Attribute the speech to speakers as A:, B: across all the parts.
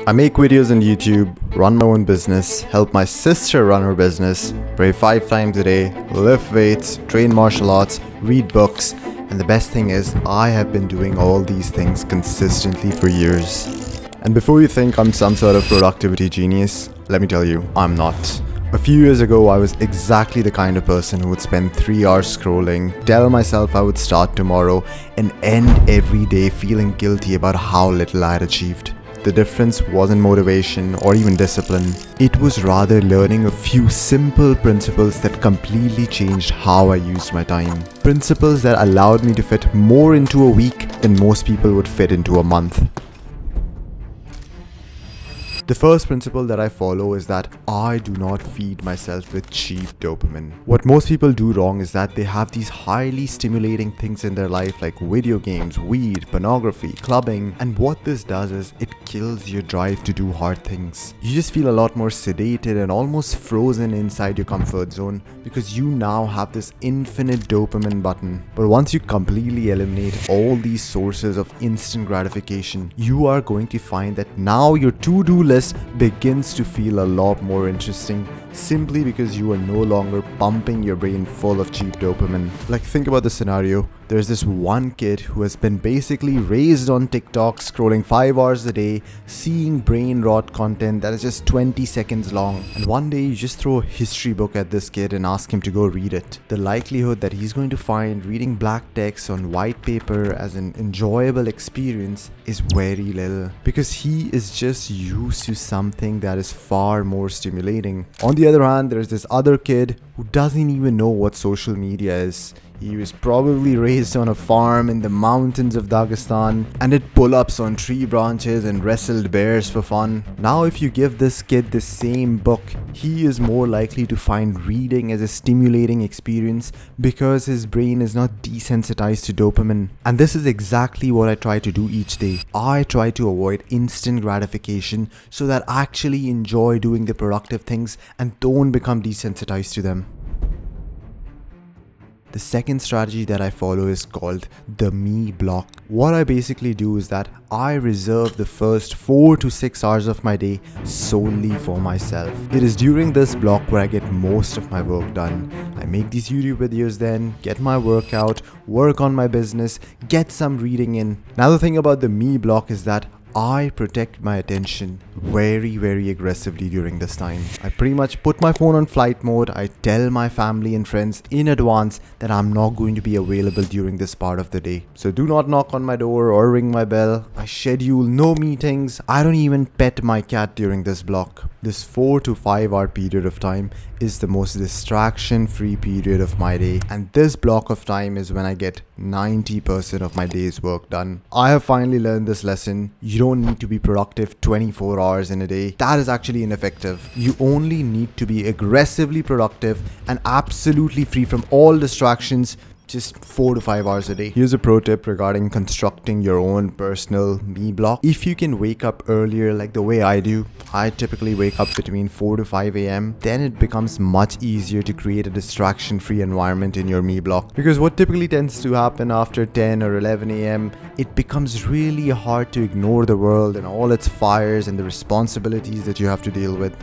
A: I make videos on YouTube, run my own business, help my sister run her business, pray 5 times a day, lift weights, train martial arts, read books, and the best thing is I have been doing all these things consistently for years. And before you think I'm some sort of productivity genius, let me tell you, I'm not. A few years ago, I was exactly the kind of person who would spend 3 hours scrolling, tell myself I would start tomorrow, and end every day feeling guilty about how little I had achieved. The difference wasn't motivation or even discipline. It was rather learning a few simple principles that completely changed how I used my time. Principles that allowed me to fit more into a week than most people would fit into a month. The first principle that I follow is that I do not feed myself with cheap dopamine. What most people do wrong is that they have these highly stimulating things in their life like video games, weed, pornography, clubbing, and what this does is it kills your drive to do hard things. You just feel a lot more sedated and almost frozen inside your comfort zone because you now have this infinite dopamine button. But once you completely eliminate all these sources of instant gratification, you are going to find that now your to-do list begins to feel a lot more interesting simply because you are no longer pumping your brain full of cheap dopamine. Like, think about the scenario. There's this one kid who has been basically raised on TikTok, scrolling 5 hours a day, seeing brain rot content that is just 20 seconds long. And one day you just throw a history book at this kid and ask him to go read it. The likelihood that he's going to find reading black text on white paper as an enjoyable experience is very little because he is just used to something that is far more stimulating. On the other hand, there's this other kid who doesn't even know what social media is. He was probably raised on a farm in the mountains of Dagestan and did pull-ups on tree branches and wrestled bears for fun. Now if you give this kid the same book, he is more likely to find reading as a stimulating experience because his brain is not desensitized to dopamine. And this is exactly what I try to do each day. I try to avoid instant gratification so that I actually enjoy doing the productive things and don't become desensitized to them. The second strategy that I follow is called the me block. What I basically do is that I reserve the first 4 to 6 hours of my day solely for myself. It is during this block where I get most of my work done. I make these YouTube videos then, get my workout, work on my business, get some reading in. Now the thing about the me block is that I protect my attention very aggressively during this time. I pretty much put my phone on flight mode. I tell my family and friends in advance that I'm not going to be available during this part of the day. So do not knock on my door or ring my bell. I schedule no meetings. I don't even pet my cat during this block. This 4 to 5 hour period of time is the most distraction-free period of my day, and this block of time is when I get 90% of my day's work done. I have finally learned this lesson. You don't need to be productive 24 hours in a day. That is actually ineffective. You only need to be aggressively productive and absolutely free from all distractions just 4 to 5 hours a day. Here's a pro tip regarding constructing your own personal me block. If you can wake up earlier like the way I do, I typically wake up between 4 to 5 a.m. Then it becomes much easier to create a distraction-free environment in your me block. Because what typically tends to happen after 10 or 11 a.m., it becomes really hard to ignore the world and all its fires and the responsibilities that you have to deal with.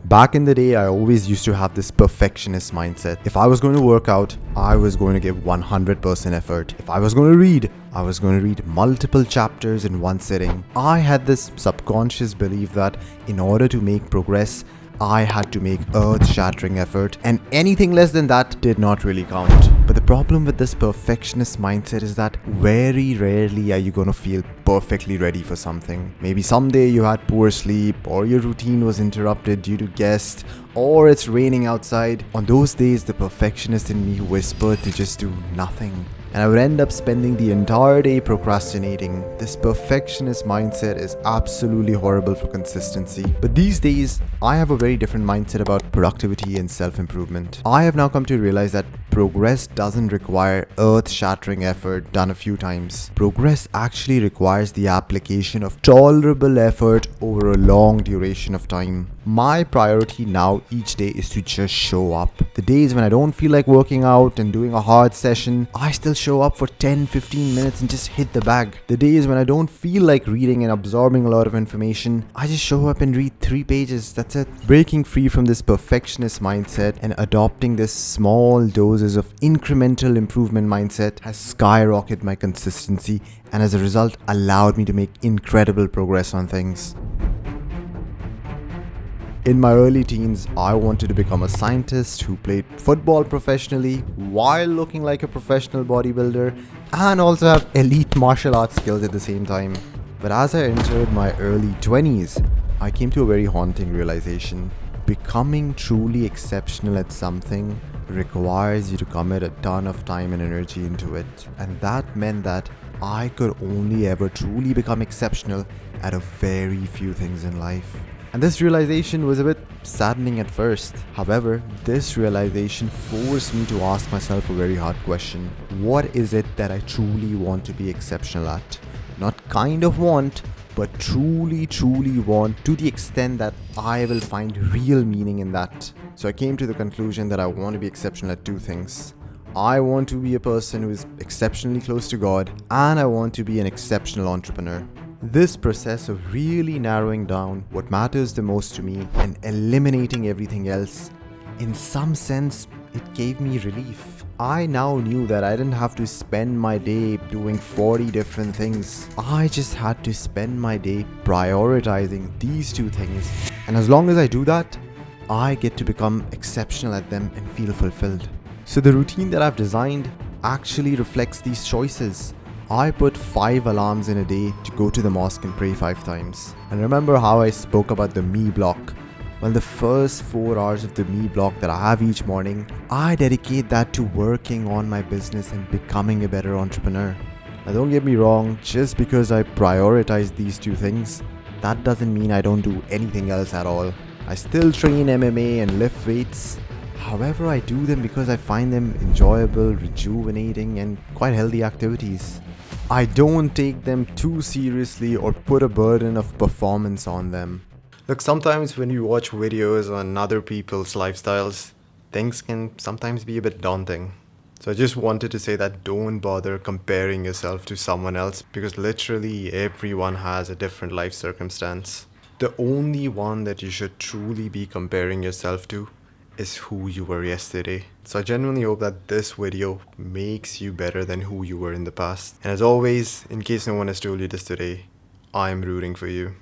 A: Back in the day, I always used to have this perfectionist mindset. If I was going to work out, I was going to give 100% effort. If I was going to read, I was going to read multiple chapters in one sitting. I had this subconscious belief that in order to make progress, I had to make earth-shattering effort, and anything less than that did not really count. But the problem with this perfectionist mindset is that very rarely are you going to feel perfectly ready for something. Maybe someday you had poor sleep, or your routine was interrupted due to guests, or it's raining outside. On those days, the perfectionist in me whispered to just do nothing. And I would end up spending the entire day procrastinating. This perfectionist mindset is absolutely horrible for consistency. But these days, I have a very different mindset about productivity and self-improvement. I have now come to realize that progress doesn't require earth-shattering effort done a few times. Progress actually requires the application of tolerable effort over a long duration of time. My priority now each day is to just show up. The days when I don't feel like working out and doing a hard session, I still show up for 10-15 minutes and just hit the bag. The days when I don't feel like reading and absorbing a lot of information, I just show up and read 3 pages. That's it. Breaking free from this perfectionist mindset and adopting this small doses of incremental improvement mindset has skyrocketed my consistency and as a result allowed me to make incredible progress on things. In my early teens, I wanted to become a scientist who played football professionally while looking like a professional bodybuilder and also have elite martial arts skills at the same time. But as I entered my early 20s, I came to a very haunting realization. Becoming truly exceptional at something requires you to commit a ton of time and energy into it. And that meant that I could only ever truly become exceptional at a very few things in life. And this realization was a bit saddening at first. However, this realization forced me to ask myself a very hard question. What is it that I truly want to be exceptional at? Not kind of want, but truly want, to the extent that I will find real meaning in that. So I came to the conclusion that I want to be exceptional at 2 things. I want to be a person who is exceptionally close to God, and I want to be an exceptional entrepreneur. This process of really narrowing down what matters the most to me and eliminating everything else, in some sense, it gave me relief. I now knew that I didn't have to spend my day doing 40 different things. I just had to spend my day prioritizing these 2 things. And as long as I do that, I get to become exceptional at them and feel fulfilled. So the routine that I've designed actually reflects these choices. I put 5 alarms in a day to go to the mosque and pray 5 times. And remember how I spoke about the me block? Well, the first 4 hours of the me block that I have each morning, I dedicate that to working on my business and becoming a better entrepreneur. Now don't get me wrong, just because I prioritize these 2 things, that doesn't mean I don't do anything else at all. I still train MMA and lift weights. However, I do them because I find them enjoyable, rejuvenating, and quite healthy activities. I don't take them too seriously or put a burden of performance on them. Look, sometimes when you watch videos on other people's lifestyles, things can sometimes be a bit daunting. So I just wanted to say that don't bother comparing yourself to someone else because literally everyone has a different life circumstance. The only one that you should truly be comparing yourself to is who you were yesterday. So I genuinely hope that this video makes you better than who you were in the past. And as always, in case no one has told you this today, I'm rooting for you.